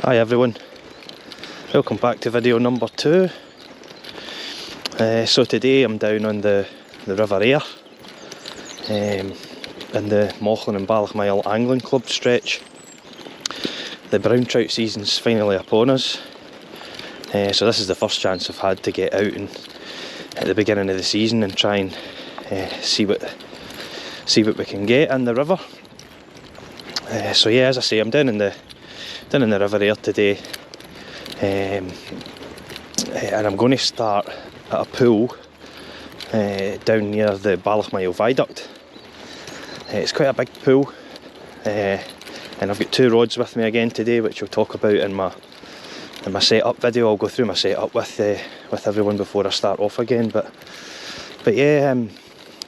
Hi everyone, welcome back to video number 2. So today I'm down on the River Ayr in the Mauchline Ballochmyle angling club stretch. The brown trout season's finally upon us, so this is the first chance I've had to get out at the beginning of the season and try and see what we can get in the river. So yeah, as I say, I'm down in the River Ayr today, and I'm going to start at a pool down near the Ballochmyle viaduct. It's quite a big pool, and I've got 2 rods with me again today, which I'll talk about in my setup video. I'll go through my setup with everyone before I start off again. But yeah,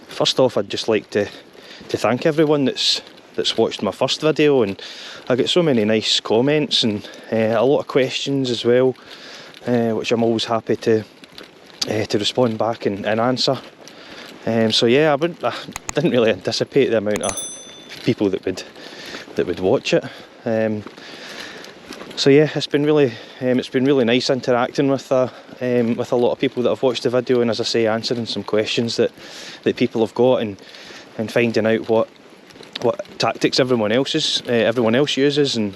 first off, I'd just like to thank everyone that's watched my first video, and I get so many nice comments and a lot of questions as well, which I'm always happy to respond back and answer. So yeah, I didn't really anticipate the amount of people that would watch it. So yeah, it's been really nice interacting with a lot of people that have watched the video, and as I say, answering some questions that people have got, and finding out what tactics everyone else uses, and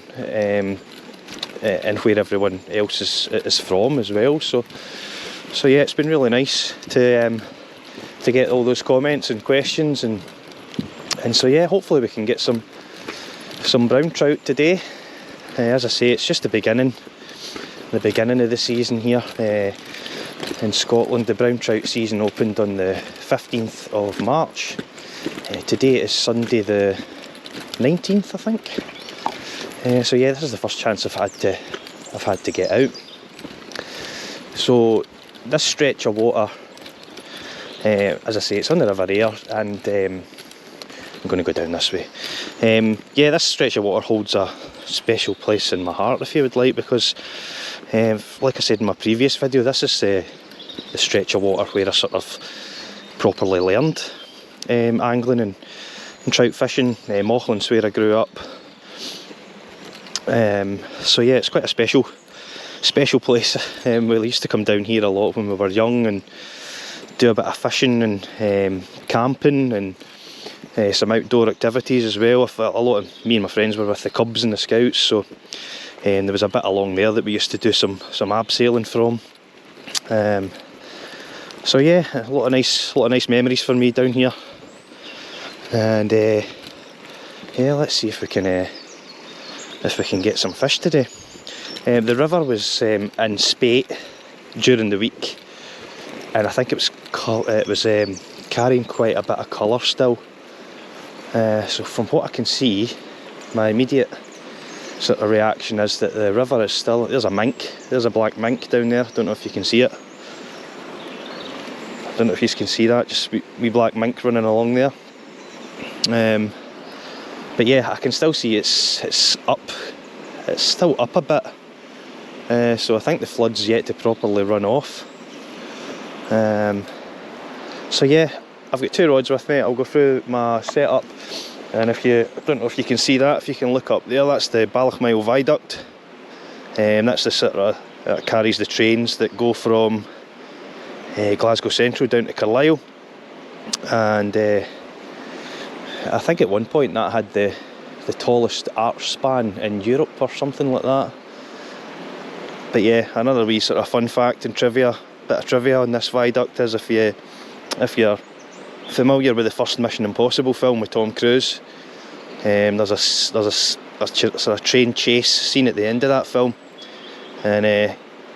where everyone else is from as well. So yeah, it's been really nice to get all those comments and questions, and so yeah, hopefully we can get some brown trout today. As I say, it's just the beginning of the season here in Scotland. The brown trout season opened on the 15th of March. Today is Sunday the 19th, I think. So yeah, this is the first chance I've had to get out. So this stretch of water, as I say, it's on the River Ayr, and I'm going to go down this way. Yeah, this stretch of water holds a special place in my heart, if you would like, because like I said in my previous video, this is the stretch of water where I sort of properly learned angling and trout fishing. Mauchline's where I grew up. So yeah, it's quite a special place. We used to come down here a lot when we were young and do a bit of fishing and camping and some outdoor activities as well. A lot of me and my friends were with the Cubs and the Scouts, so there was a bit along there that we used to do some abseiling from. So yeah, a lot of nice memories for me down here. And yeah, let's see if we can get some fish today. The river was in spate during the week, and I think it was carrying quite a bit of colour still. So from what I can see, my immediate sort of reaction is that the river is still. There's a mink. There's a black mink down there. Don't know if you can see it. Don't know if you can see that. Just wee black mink running along there. But yeah, I can still see it's up. It's still up a bit. So I think the flood's yet to properly run off. So yeah, I've got 2 rods with me. I'll go through my setup, and I don't know if you can see that. If you can look up there, that's the Ballochmyle viaduct. That's the sort of carries the trains that go from Glasgow Central down to Carlisle, and I think at one point that had the tallest arch span in Europe or something like that. But yeah, another wee sort of fun fact and bit of trivia on this viaduct is if you're familiar with the first Mission Impossible film with Tom Cruise, there's a sort of train chase scene at the end of that film, and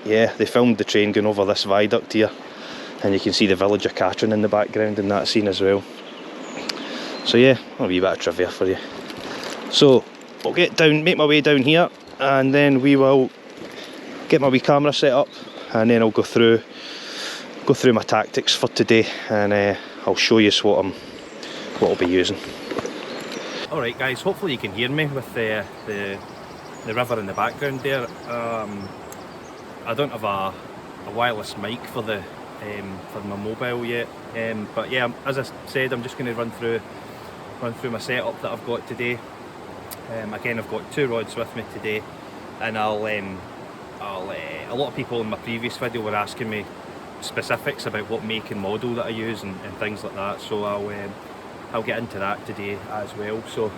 yeah, they filmed the train going over this viaduct here, and you can see the village of Catrin in the background in that scene as well. So yeah, a wee bit of trivia for you. So I'll make my way down here, and then we will get my wee camera set up, and then I'll go through my tactics for today, and I'll show you what I'll be using. Alright guys, hopefully you can hear me with the river in the background there. I don't have a wireless mic for my mobile yet, but yeah, as I said, I'm just going to run through my setup that I've got today. Again, I've got 2 rods with me today. and a lot of people in my previous video were asking me specifics about what make and model that I use and things like that, so I'll get into that today as well. So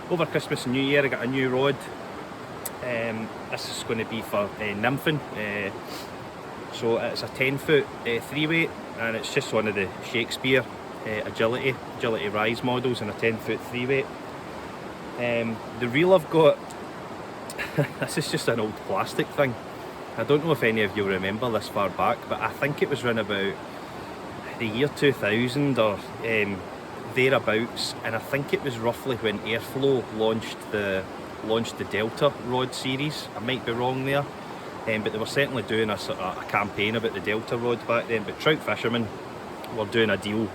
over Christmas and New Year I got a new rod. This is going to be for nymphing. So it's a 10-foot 3-weight, and it's just one of the Shakespeare agility rise models in a 10-foot 3-weight. The reel I've got, this is just an old plastic thing. I don't know if any of you remember this far back, but I think it was around about the year 2000 or thereabouts, and I think it was roughly when Airflow launched the Delta rod series. I might be wrong there, but they were certainly doing a sort of a campaign about the Delta rod back then. But trout fishermen were doing a deal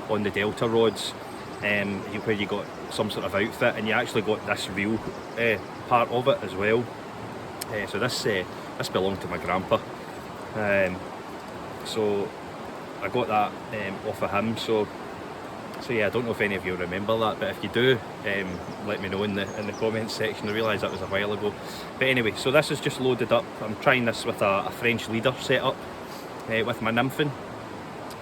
on the Delta rods, where you got some sort of outfit and you actually got this reel part of it as well. So this belonged to my grandpa, so I got that off of him. So yeah, I don't know if any of you remember that, but if you do, let me know in the comments section. I realise that was a while ago, but anyway, so this is just loaded up. I'm trying this with a French leader setup with my nymphing.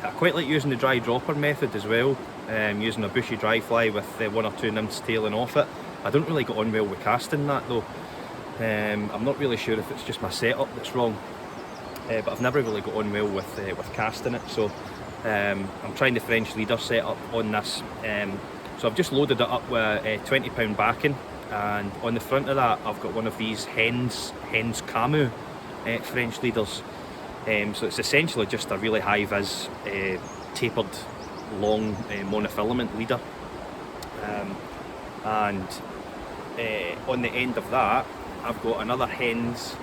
I quite like using the dry dropper method as well, using a bushy dry fly with 1 or 2 nymphs tailing off it. I don't really get on well with casting that though. I'm not really sure if it's just my setup that's wrong, but I've never really got on well with casting it. So I'm trying the French leader setup on this. So I've just loaded it up with 20-pound backing, and on the front of that I've got one of these Hens Camu French leaders. So it's essentially just a really high-vis tapered long monofilament leader, and on the end of that I've got another Hens,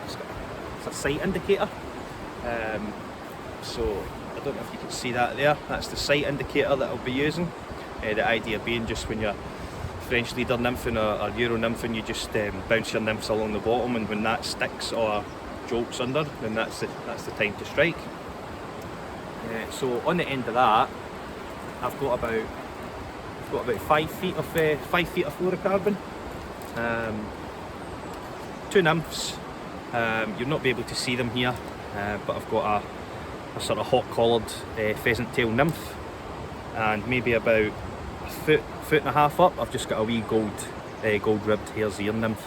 it's a sight indicator. So I don't know if you can see that there. That's the sight indicator that I'll be using. The idea being, just when you're French leader nymphing or Euro nymphing, you just bounce your nymphs along the bottom, and when that sticks or jolts under, then that's the time to strike. So on the end of that, I've got about 5 feet of fluorocarbon, 2 nymphs. You'll not be able to see them here, but I've got a sort of hot collared pheasant tail nymph, and maybe about a foot and a half up I've just got a wee gold ribbed hare's ear nymph.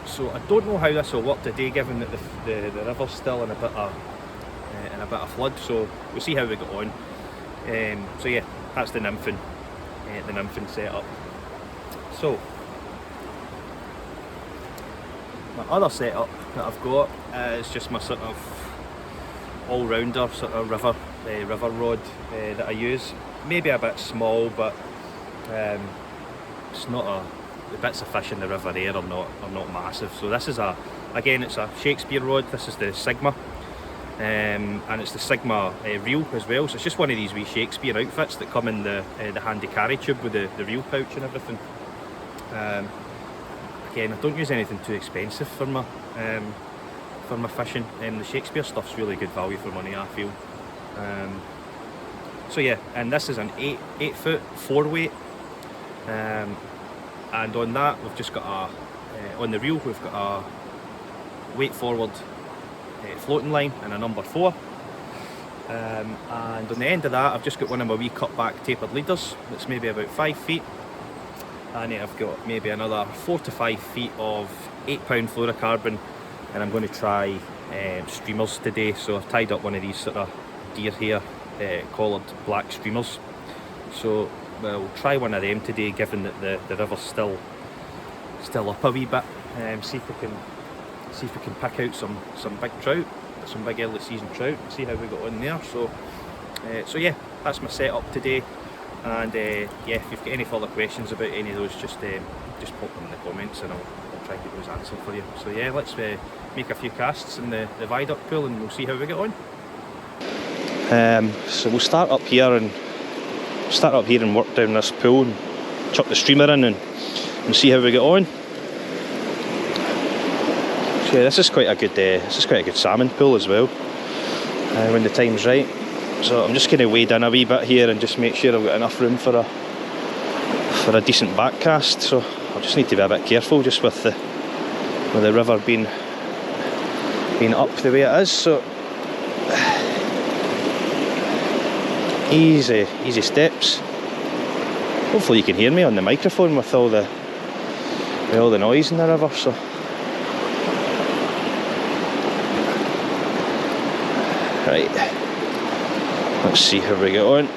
So I don't know how this will work today, given that the river's still in a bit of flood. So we'll see how we get on. So yeah, that's the nymphing setup. So my other setup that I've got is just my sort of all-rounder sort of river rod that I use. Maybe a bit small, but it's not the bits of fish in the River Ayr are not massive. So this is again it's a Shakespeare rod. This is the Sigma, and it's the Sigma reel as well. So it's just one of these wee Shakespeare outfits that come in the handy carry tube with the reel pouch and everything. Again, I don't use anything too expensive for my fishing. The Shakespeare stuff's really good value for money, I feel. So yeah, and this is an 8-foot 4-weight, and on that we've just got on the reel we've got a weight forward floating line and a number 4, and on the end of that I've just got one of my wee cut back tapered leaders that's maybe about 5 feet, and then I've got maybe another 4 to 5 feet of 8-pound fluorocarbon, and I'm going to try streamers today. So I've tied up one of these sort of deer hair collared black streamers, so we'll try one of them today, given that the river's still up a wee bit. See if we can pick out some big trout, some big early season trout, and see how we got on there. So yeah, that's my setup today, and yeah, if you've got any further questions about any of those, just pop them in the comments and I'll try and get those answered for you. So yeah, let's make a few casts in the viaduct pool and we'll see how we get on. So we'll start up here and work down this pool and chuck the streamer in and see how we get on. So yeah, this is quite a good salmon pool as well, when the time's right. So I'm just going to wade in a wee bit here and just make sure I've got enough room for a decent back cast. So I'll just need to be a bit careful just with the river being up the way it is. So easy steps. Hopefully you can hear me on the microphone with all the noise in the river. So right, let's see how we get on.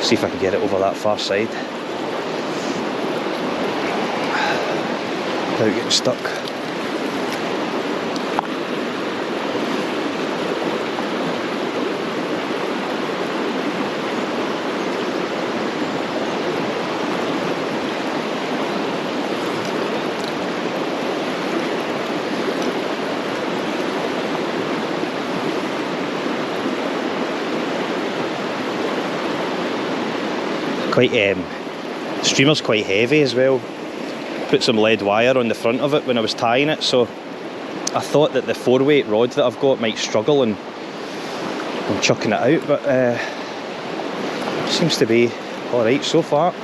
See if I can get it over that far side without getting stuck. The streamer's quite heavy as well. Put some lead wire on the front of it when I was tying it, so I thought that the 4-weight rod that I've got might struggle and I'm chucking it out, but seems to be alright so far.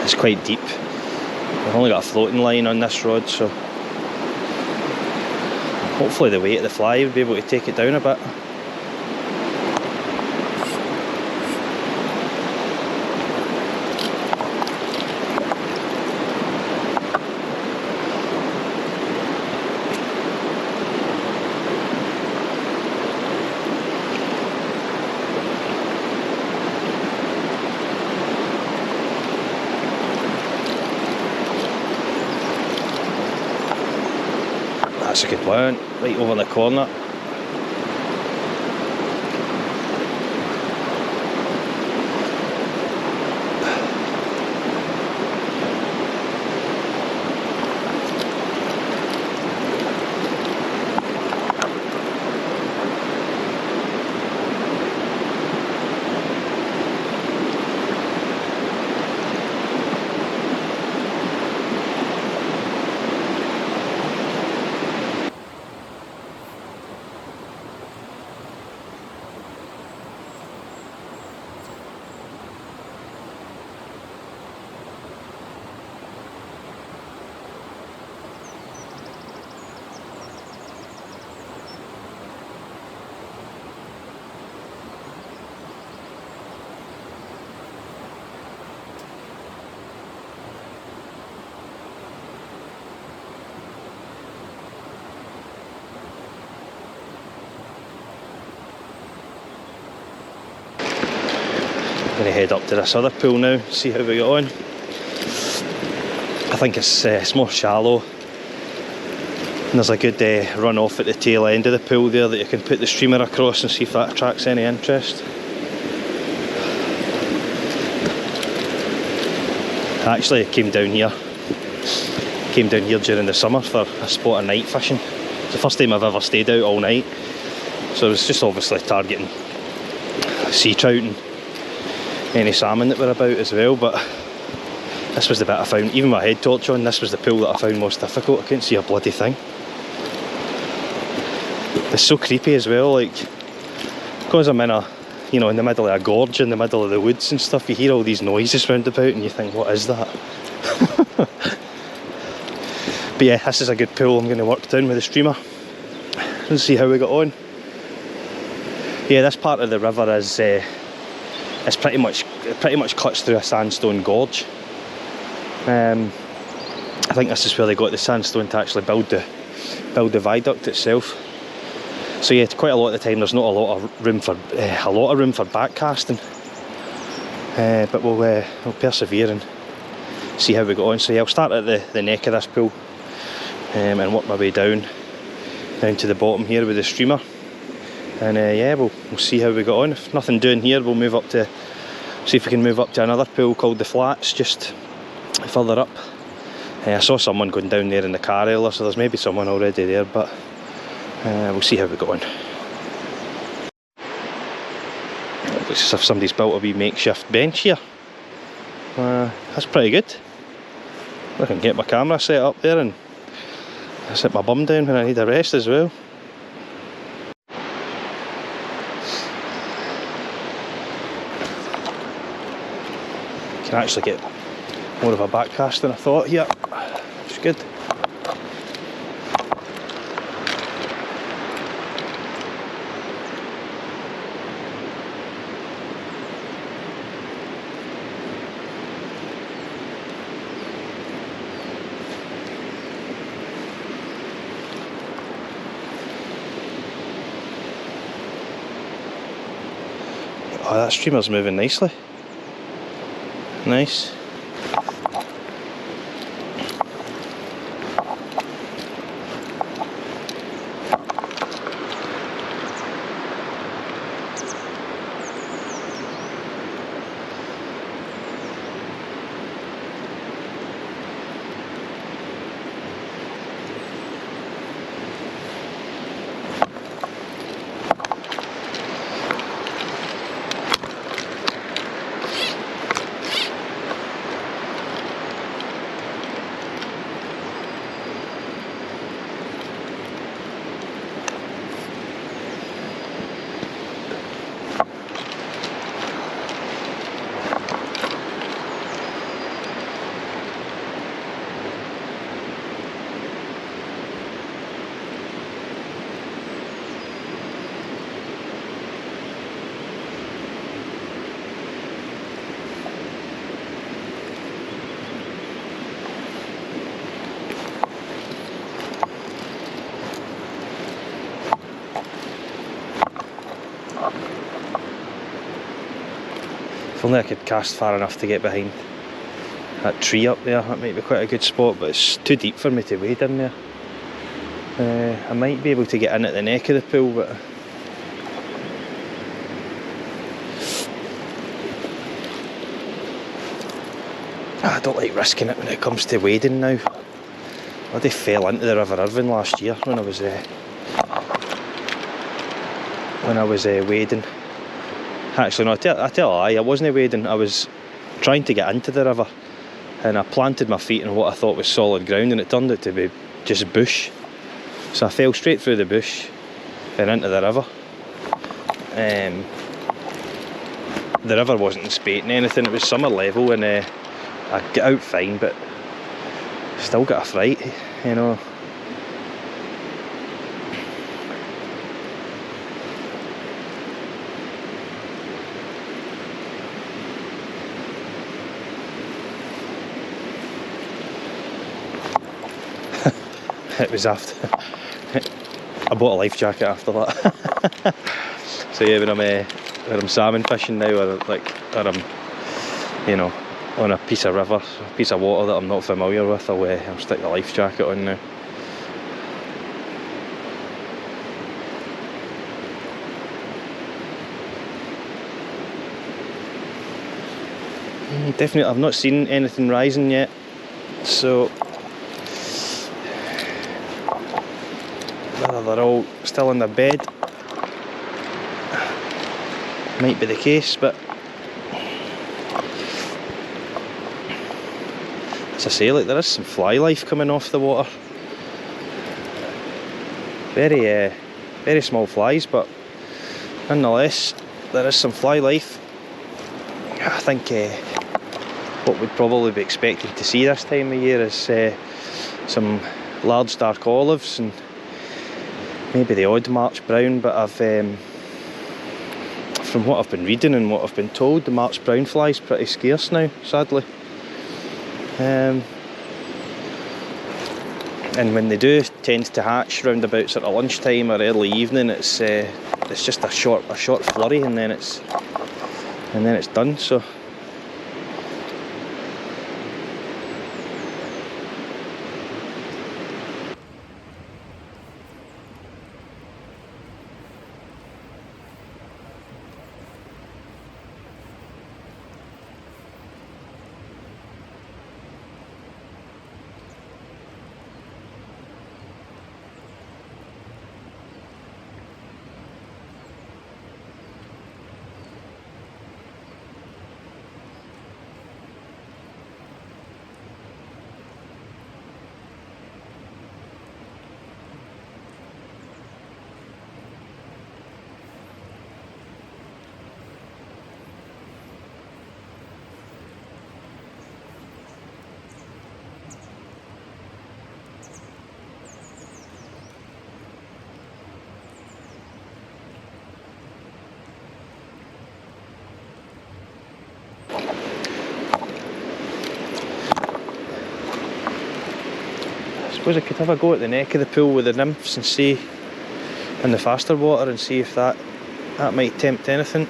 It's quite deep. I've only got a floating line on this rod, so hopefully the weight of the fly would be able to take it down a bit. That's a good one, right over the corner. I'm going to head up to this other pool now, see how we get on. I think it's more shallow, and there's a good run off at the tail end of the pool there that you can put the streamer across and see if that attracts any interest. I actually came down here during the summer for a spot of night fishing. It's the first time I've ever stayed out all night, so I was just obviously targeting sea trout and any salmon that were about as well, but this was the bit I found, even with my head torch on, this was the pool that I found most difficult. I couldn't see a bloody thing. It's so creepy as well, like, because I'm in in the middle of a gorge, in the middle of the woods and stuff, you hear all these noises round about and you think, what is that? But yeah, this is a good pool I'm going to work down with the streamer and see how we got on. Yeah, this part of the river is it's pretty much cuts through a sandstone gorge. I think this is where they got the sandstone to actually build the viaduct itself. So yeah, quite a lot of the time there's not a lot of room for backcasting, but we'll persevere and see how we go on. So yeah, I'll start at the neck of this pool and work my way down to the bottom here with the streamer, and yeah, we'll see how we go on. If nothing doing here, we'll move up to see if we can move up to another pool called the Flats, just further up. I saw someone going down there in the car earlier, so there's maybe someone already there, but we'll see how we go on. Looks as if somebody's built a wee makeshift bench here. That's pretty good. I can get my camera set up there and sit my bum down when I need a rest as well. Can actually get more of a backcast than I thought here. It's good. Oh, that streamer's moving nicely. Nice. If only I could cast far enough to get behind that tree up there, that might be quite a good spot, but it's too deep for me to wade in there. I might be able to get in at the neck of the pool, but I don't like risking it when it comes to wading now. I fell into the River Irvine last year when I was wading. Actually, no, I tell a lie, I wasn't wading, I was trying to get into the river, and I planted my feet in what I thought was solid ground, and it turned out to be just bush. So I fell straight through the bush and into the river. The river wasn't spating anything, it was summer level, and I got out fine, but still got a fright, you know. It was after I bought a life jacket after that. So yeah, when I'm salmon fishing now, or I'm, you know, on a piece of river, a piece of water that I'm not familiar with, I'll stick the life jacket on now. Definitely, I've not seen anything rising yet, so whether they're all still in their bed might be the case, but as I say, like, there is some fly life coming off the water. Very small flies, but nonetheless there is some fly life. I think what we'd probably be expecting to see this time of year is some large dark olives, and maybe the odd March brown, but I've from what I've been reading and what I've been told, the March brown fly is pretty scarce now, sadly. And when they do tend to hatch round about sort of lunchtime or early evening, it's just a short flurry, and then it's done. So I suppose I could have a go at the neck of the pool with the nymphs and see, in the faster water, and see if that might tempt anything.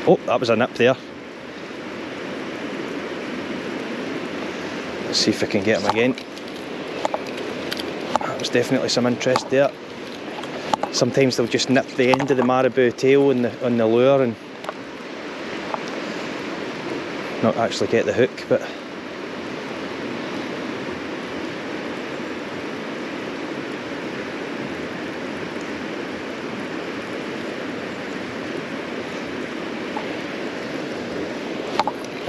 Oh, that was a nip there. Let's see if I can get him again. That was definitely some interest there. Sometimes they'll just nip the end of the marabou tail on the lure and not actually get the hook, but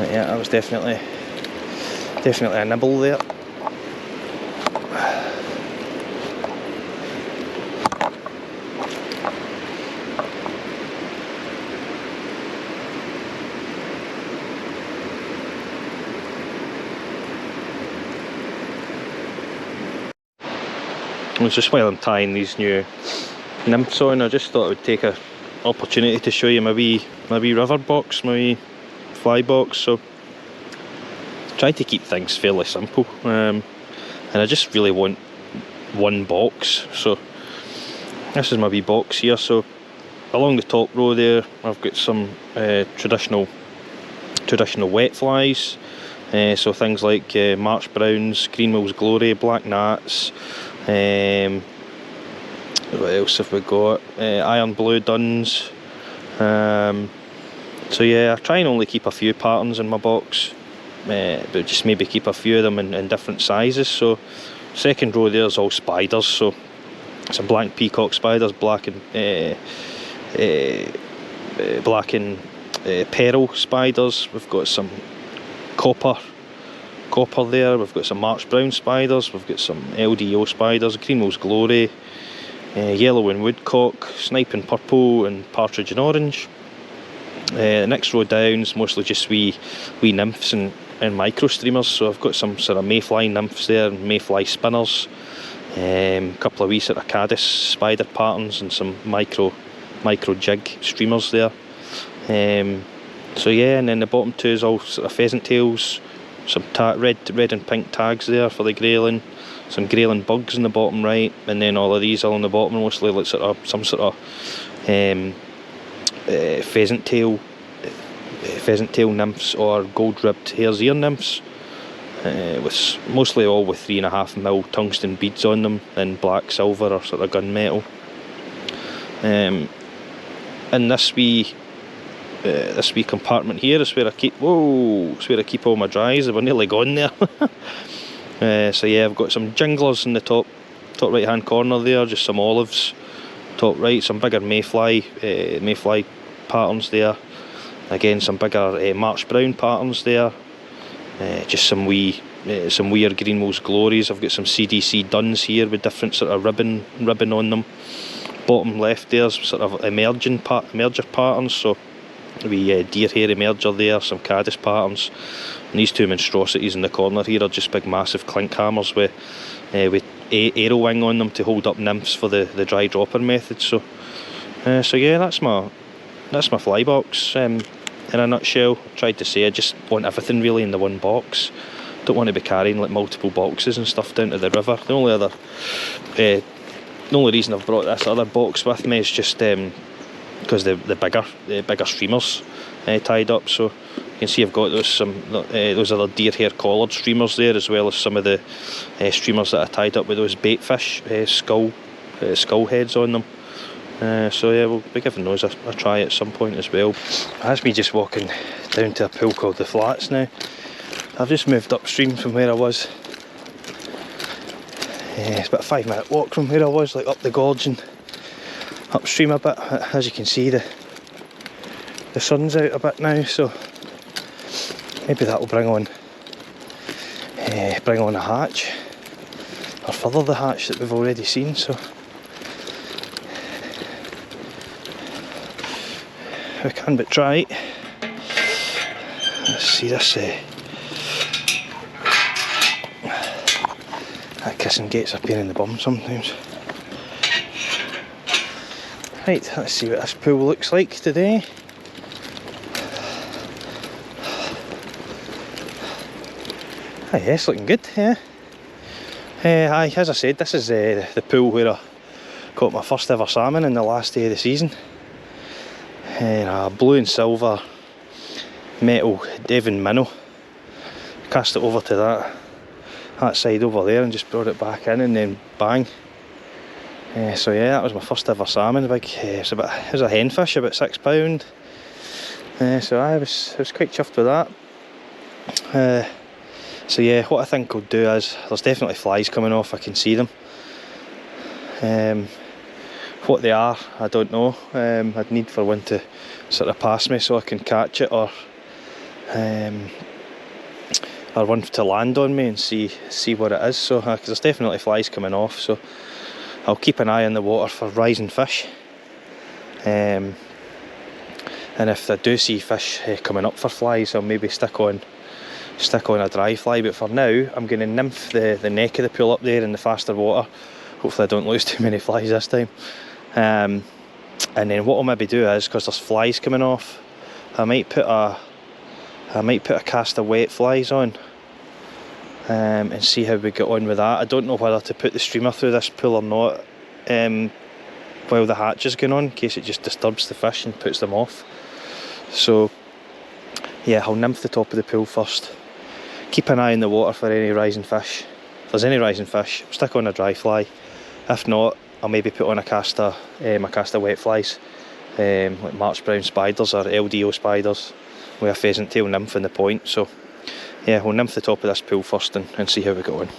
yeah, that was definitely a nibble there. It's just while I'm tying these new nymphs on, I just thought I would take an opportunity to show you my wee river box, my wee fly box. So try to keep things fairly simple, and I just really want one box. So this is my wee box here. So along the top row there, I've got some traditional wet flies, so things like March browns, Greenwell's Glory, black gnats. What else have we got? Iron blue duns. So yeah, I try and only keep a few patterns in my box, but just maybe keep a few of them in different sizes. So second row there's all spiders, so some black peacock spiders, black and pearl spiders. We've got some copper there. We've got some March brown spiders. We've got some LDO spiders, Greenwell's Glory, yellow and woodcock, snipe and purple, and partridge and orange. The next row down is mostly just wee nymphs and micro streamers. So I've got some sort of mayfly nymphs there, and mayfly spinners, a couple of wee sort of caddis spider patterns, and some micro jig streamers there. So yeah, and then the bottom two is all sort of pheasant tails, some red and pink tags there for the grayling, some grayling bugs in the bottom right, and then all of these all on the bottom, mostly like some sort of pheasant tail nymphs or gold-ribbed hare's ear nymphs, with mostly all with 3.5mm tungsten beads on them in black, silver, or sort of gunmetal. And this wee compartment here is where I keep. It's where I keep all my dries. They were nearly gone there. So yeah, I've got some jinglers in the top right hand corner there, just some olives. Top right, some bigger mayfly patterns there. Again, some bigger March brown patterns there. Just some weird Greenwell's Glories. I've got some CDC duns here with different sort of ribbon on them. Bottom left there's sort of emerger patterns. So wee deer hair emerger there, some caddis patterns, and these two monstrosities in the corner here are just big massive clink hammers with arrow wing on them to hold up nymphs for the dry dropper method. So yeah, that's my fly box in a nutshell. I tried to say I just want everything really in the one box. Don't want to be carrying like multiple boxes and stuff down to the river. The only reason I've brought this other box with me is just because the bigger streamers tied up. So you can see I've got those other deer hair collared streamers there, as well as some of the streamers that I tied up with those baitfish skull heads on them. So yeah, we'll be giving those a try at some point as well. That's me just walking down to a pool called the Flats now. I've just moved upstream from where I was. It's about a 5-minute walk from where I was, like up the gorge and upstream a bit. As you can see, the sun's out a bit now, so maybe that will bring on a hatch, or further the hatch that we've already seen. So we can but try. Let's see this. That kissing gates a pain in the bum sometimes. Right, let's see what this pool looks like today. Aye, yes, looking good, yeah. Aye, as I said, this is the pool where I caught my first ever salmon in the last day of the season. A blue and silver metal Devon minnow. Cast it over to that side over there and just brought it back in, and then bang. So yeah, that was my first ever salmon. It was a henfish, about £6. So I was quite chuffed with that. So yeah, what I think I'll do is, there's definitely flies coming off, I can see them. What they are, I don't know. I'd need for one to sort of pass me so I can catch it, or one to land on me and see what it is. So because there's definitely flies coming off, so I'll keep an eye on the water for rising fish. And if I do see fish coming up for flies, I'll maybe stick on a dry fly. But for now, I'm going to nymph the neck of the pool up there in the faster water. Hopefully I don't lose too many flies this time. And then what I'll maybe do is, because there's flies coming off, I might put a cast of wet flies on, and see how we get on with that. I don't know whether to put the streamer through this pool or not while the hatch is going on, in case it just disturbs the fish and puts them off. So yeah, I'll nymph the top of the pool first, keep an eye on the water for any rising fish. If there's any rising fish, I'll stick on a dry fly. If not, I'll maybe put on a cast of wet flies, like March brown spiders or LDO spiders, with a pheasant tail nymph in the point. So yeah, we'll nymph the top of this pool first and see how we go on.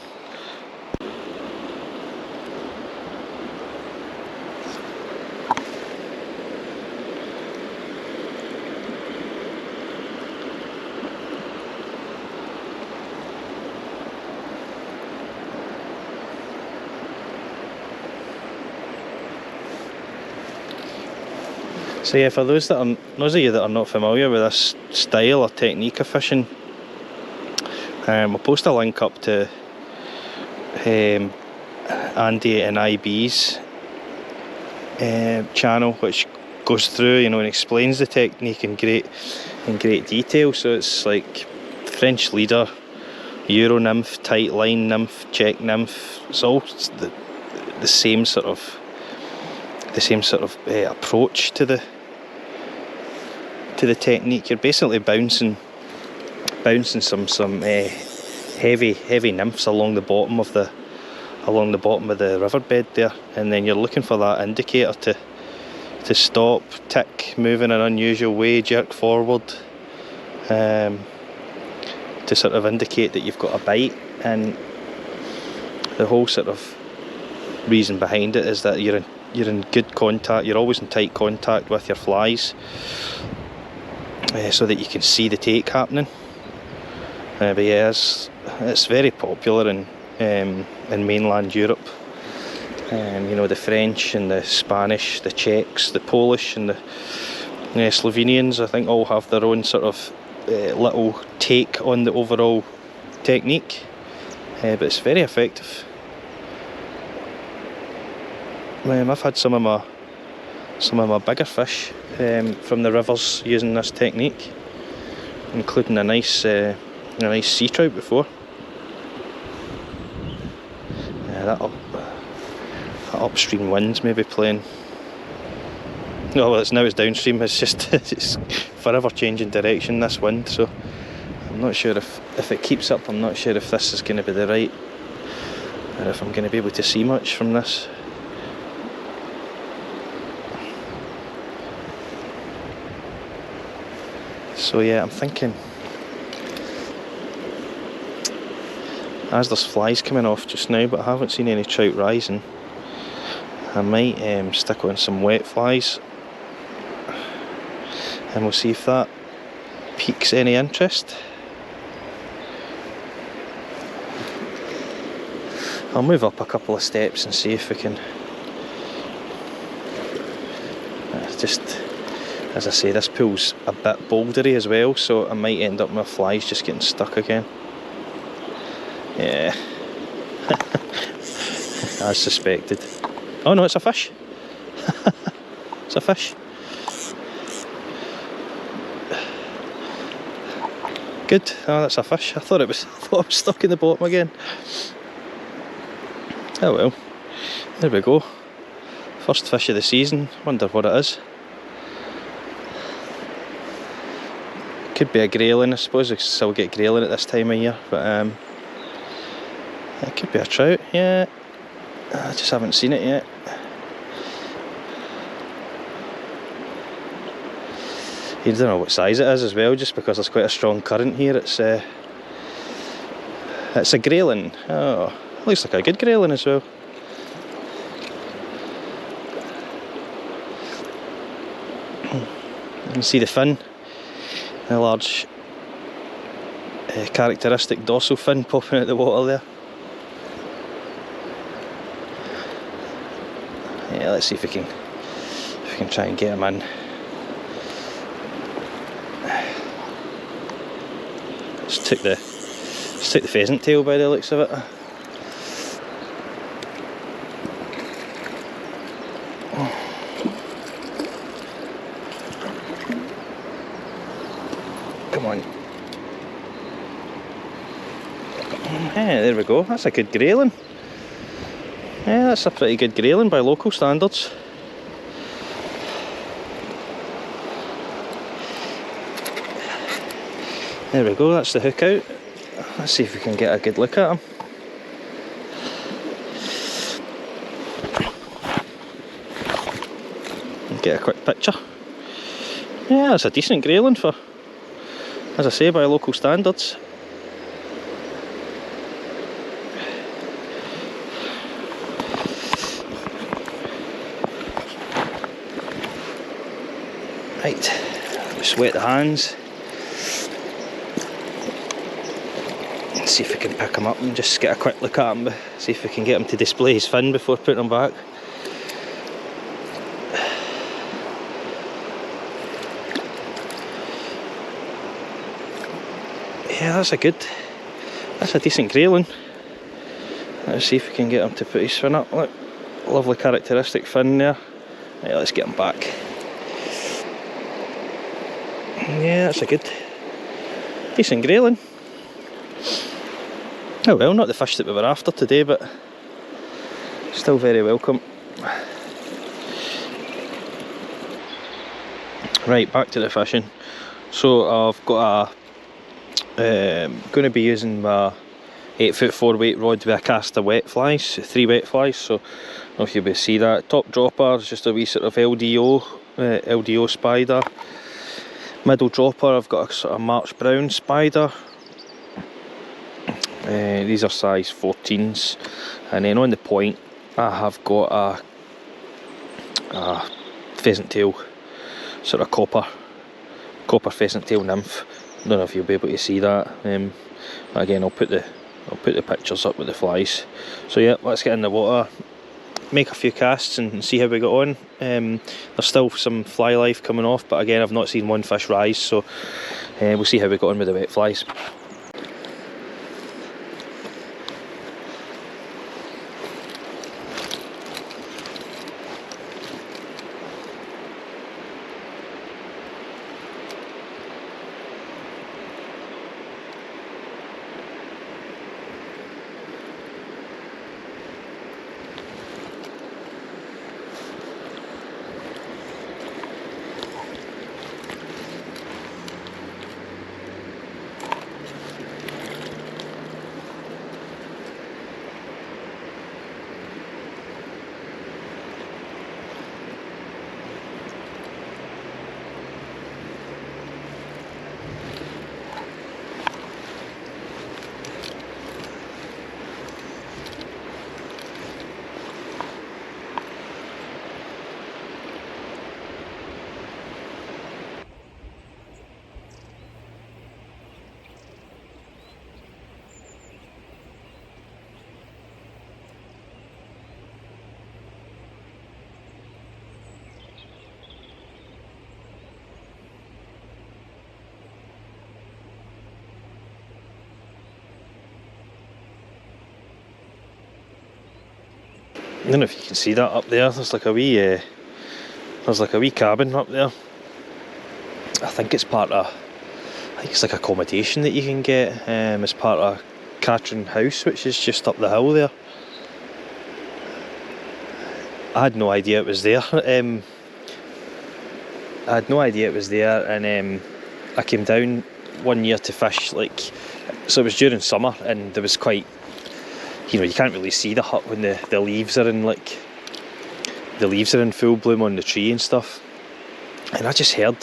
So yeah, for those of you that are not familiar with this style or technique of fishing, I'll post a link up to Andy and IB's channel, which goes through, and explains the technique in great detail. So it's like French leader, Euro nymph, tight line nymph, check nymph. It's all the same sort of approach to the technique. You're basically bouncing some heavy nymphs along the bottom of the riverbed there, and then you're looking for that indicator to stop, tick, move in an unusual way, jerk forward, to sort of indicate that you've got a bite. And the whole sort of reason behind it is that you're in good contact, you're always in tight contact with your flies, so that you can see the take happening. But yeah, it's very popular in mainland Europe. The French and the Spanish, the Czechs, the Polish and Slovenians, I think, all have their own sort of little take on the overall technique, but it's very effective. I've had some of my bigger fish from the rivers using this technique, including a nice sea trout before. That upstream wind's maybe playing. No, well, it's downstream. It's just it's forever changing direction, this wind. So I'm not sure if it keeps up. I'm not sure if this is going to be the right, or if I'm going to be able to see much from this. So yeah, I'm thinking, as there's flies coming off just now, but I haven't seen any trout rising, I might stick on some wet flies, and we'll see if that piques any interest. I'll move up a couple of steps and see if we can. Just, as I say, this pool's a bit bouldery as well, so I might end up with my flies just getting stuck again. Yeah. As suspected. Oh no, it's a fish. It's a fish. Good. Oh, that's a fish. I thought it was stuck in the bottom again. Oh well. There we go. First fish of the season. Wonder what it is. Could be a grayling. I suppose we still get grayling at this time of year, but it could be a trout. Yeah. I just haven't seen it yet. You don't know what size it is as well, just because there's quite a strong current here. It's a grayling. Oh, looks like a good grayling as well. You can see the fin, the large characteristic dorsal fin popping out the water there. Yeah, let's see if we can try and get him in. Just took the pheasant tail by the looks of it. Come on. Yeah, there we go. That's a good grayling. Yeah, that's a pretty good grayling by local standards. There we go, that's the hook out. Let's see if we can get a good look at him. And get a quick picture. Yeah, that's a decent grayling for, as I say, by local standards. Right, just wet the hands. See if we can pick him up and just get a quick look at him. See if we can get him to display his fin before putting him back. Yeah, that's a decent grayling. Let's see if we can get him to put his fin up. Look, lovely characteristic fin there. Right, let's get him back. Yeah, that's a good, decent grayling. Oh well, not the fish that we were after today, but still very welcome. Right, back to the fishing. So I've got going to be using my 8-foot 4-weight rod with a cast of wet flies, 3 wet flies. So I don't know if you'll be able to see that. Top dropper is just a wee sort of LDO spider. Middle dropper, I've got a sort of March Brown spider. These are size 14s, and then on the point I have got a pheasant tail, sort of copper pheasant tail nymph. I don't know if you'll be able to see that. Again, I'll put the pictures up with the flies. So yeah, let's get in the water, make a few casts and see how we got on. There's still some fly life coming off, but again I've not seen one fish rise, so we'll see how we got on with the wet flies. I don't know if you can see that up there. There's like a wee cabin up there. I think it's part of, I think it's like accommodation that you can get as part of Catrin House, which is just up the hill there. I had no idea it was there. And I came down one year to fish, like, so it was during summer, and there was quite, you know, you can't really see the hut when the leaves are in, like, the leaves are in full bloom on the tree and stuff. And I just heard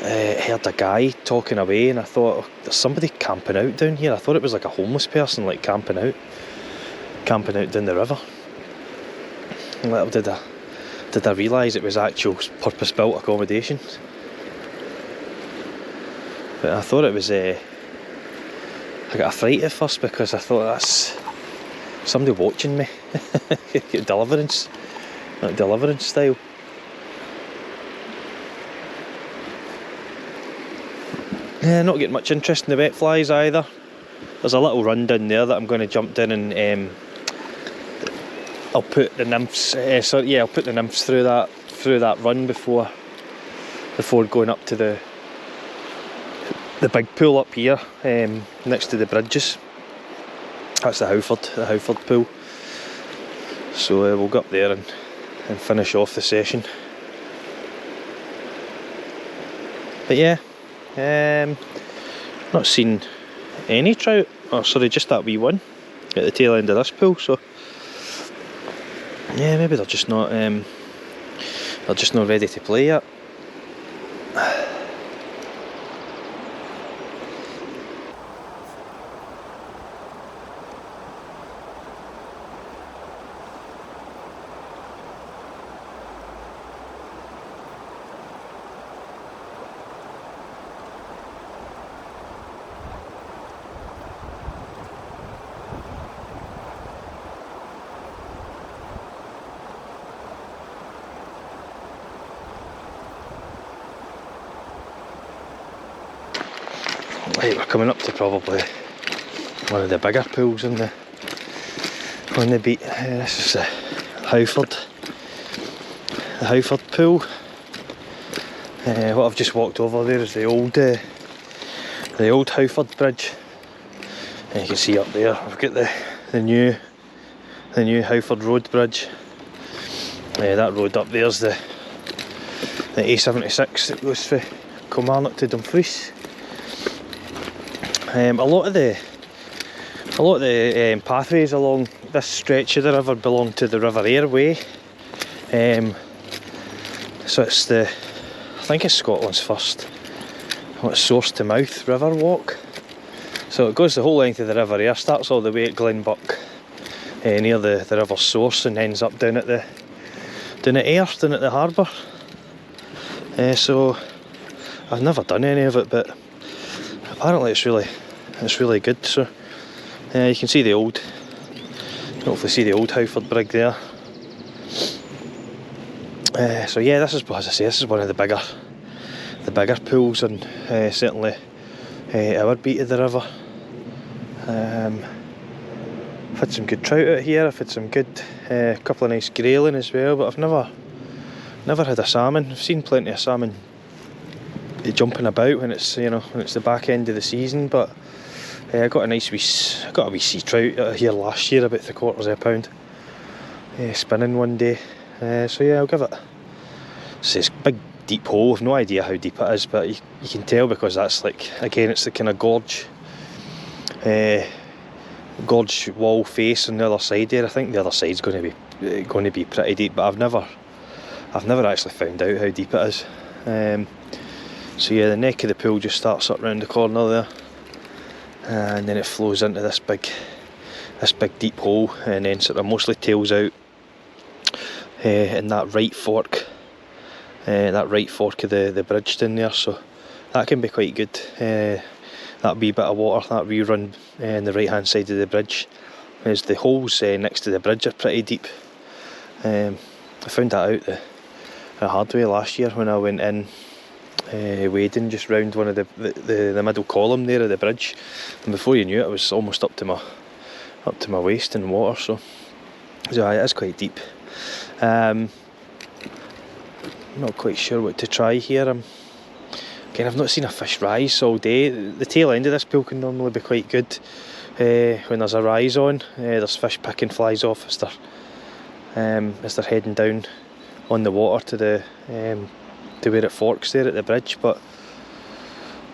a guy talking away, and I thought, oh, there's somebody camping out down here. I thought it was like a homeless person, like camping out down the river. And little did I realise it was actual purpose-built accommodation. But I thought it was I got a fright at first, because I thought, that's somebody watching me. Deliverance, like Deliverance style. Yeah, not getting much interest in the wet flies either. There's a little run down there that I'm going to jump down, and I'll put the nymphs. I'll put the nymphs through that run before going up to the big pool up here, next to the bridges. That's the Howford pool. So we'll go up there and finish off the session. But yeah, not seen any trout. Oh, sorry, just that wee one at the tail end of this pool. So yeah, maybe they're just not ready to play yet. Right, we're coming up to probably one of the bigger pools on the beat. This is the Howford pool. What I've just walked over there is the old Howford bridge. And you can see up there I've got the new Howford Road bridge. That road up there's the A76 that goes from Kilmarnock to Dumfries. A lot of the pathways along this stretch of the river belong to the River Ayr way. So it's I think it's Scotland's first source to mouth river walk. So it goes the whole length of the River Ayr, starts all the way at Glenbuck near the river's source, and ends up down at Ayr, down at the harbour. So I've never done any of it, but apparently it's really good. So you can see hopefully see the old Howford brig there. So yeah, this is, as I say, this is one of the bigger pools, and certainly our beat of the river. I've had some good trout out here. I've had some good, couple of nice grayling as well, but I've never had a salmon. I've seen plenty of salmon jumping about when it's the back end of the season, but I got a wee sea trout out here last year, about 3/4 of a pound, spinning one day. So yeah, I'll give it. It's this big deep hole. I've no idea how deep it is, but you can tell because that's like, again, it's the kind of gorge wall face on the other side there. I think the other side's going to be pretty deep, but I've never actually found out how deep it is. So yeah, the neck of the pool just starts up round the corner there, and then it flows into this big deep hole, and then sort of mostly tails out in that right fork of the bridge down there. So that can be quite good. That wee bit of water, that wee run on the right hand side of the bridge, as the holes next to the bridge are pretty deep. I found that out the hard way last year when I went in wading just round one of the middle column there of the bridge, and before you knew it, I was almost up to my waist in water. So it is quite deep. Not quite sure what to try here. Again, I've not seen a fish rise all day. The tail end of this pool can normally be quite good when there's a rise on. There's fish picking flies off as they're heading down on the water to where it forks there at the bridge. But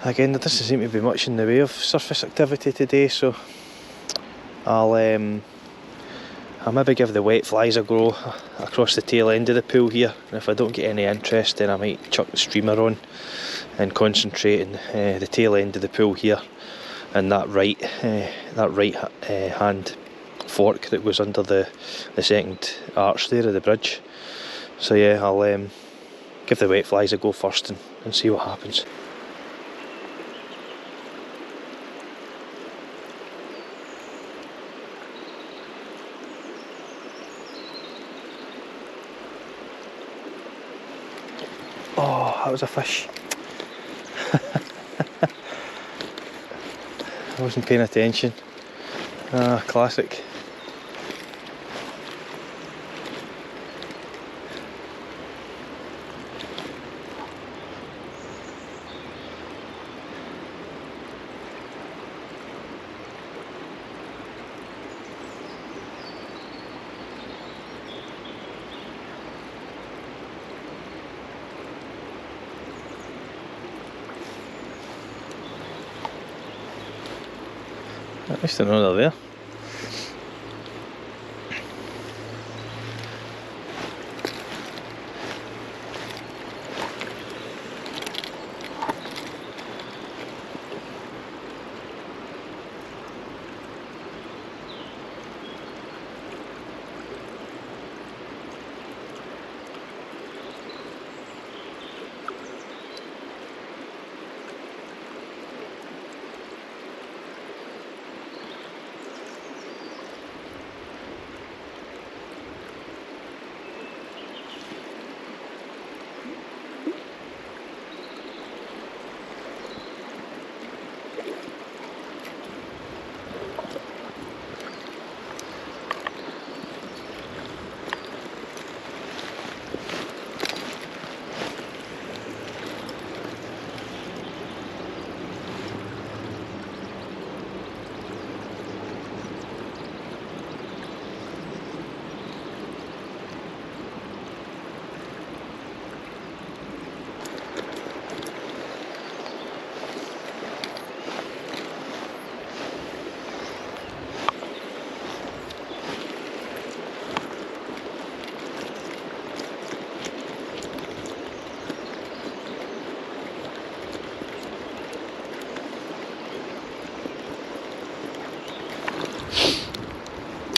again, there doesn't seem to be much in the way of surface activity today, so I'll maybe give the wet flies a go across the tail end of the pool here, and if I don't get any interest, then I might chuck the streamer on and concentrate on the tail end of the pool here, and that right hand fork that goes under the second arch there of the bridge. So yeah, I'll give the wet flies a go first and see what happens. Oh, that was a fish. I wasn't paying attention. Classic. At least another there.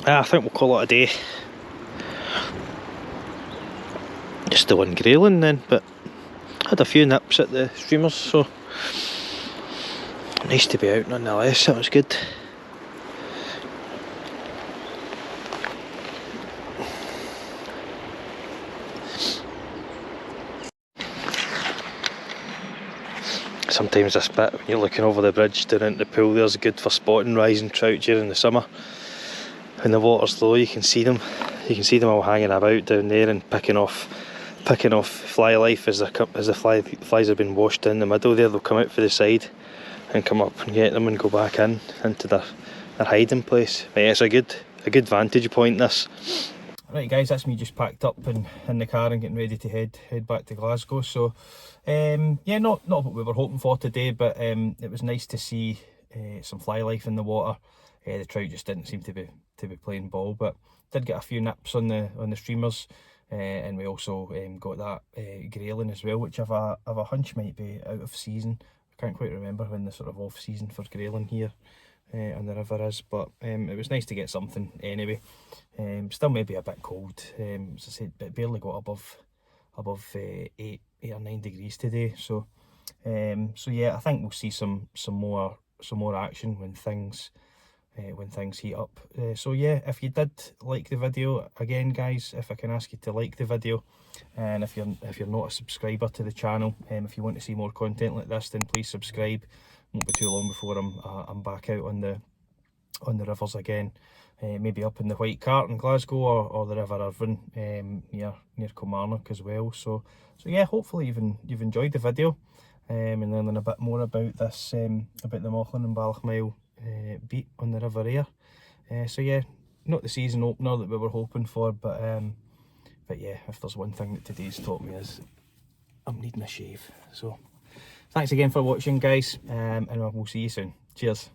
I think we'll call it a day. Just the one grayling then, but had a few nips at the streamers, so nice to be out nonetheless. That was good. sometimes this bit when you're looking over the bridge down into the pool there's good for spotting rising trout during the summer. When the water's low you can see them all hanging about down there and picking off fly life as the flies have been washed in the middle there. They'll come out for the side and come up and get them and go back into their hiding place. But yeah, it's a good vantage point this. Right guys, that's me just packed up in the car and getting ready to head back to Glasgow. So yeah, not what we were hoping for today, but it was nice to see some fly life in the water. The trout just didn't seem to be playing ball, but did get a few nips on the streamers, and we also got that grayling as well, which I've a hunch might be out of season. I can't quite remember when the sort of off season for grayling here on the river is, but it was nice to get something anyway. Still maybe a bit cold, as I said, but barely got above 8 or 9 degrees today. So yeah, I think we'll see some more action when things heat up. So yeah, if you did like the video, again guys, if I can ask you to like the video, and if you're not a subscriber to the channel, if you want to see more content like this, then please subscribe. Won't be too long before I'm back out on the rivers again, maybe up in the White Cart in Glasgow, or the River Ayr near Kilmarnock as well. So yeah, hopefully you've enjoyed the video, and learning a bit more about this about the Mauchline Ballochmyle beat on the River Ayr. So yeah, not the season opener that we were hoping for, but yeah, if there's one thing that today's taught me is I'm needing a shave. So thanks again for watching guys, and we'll see you soon. Cheers.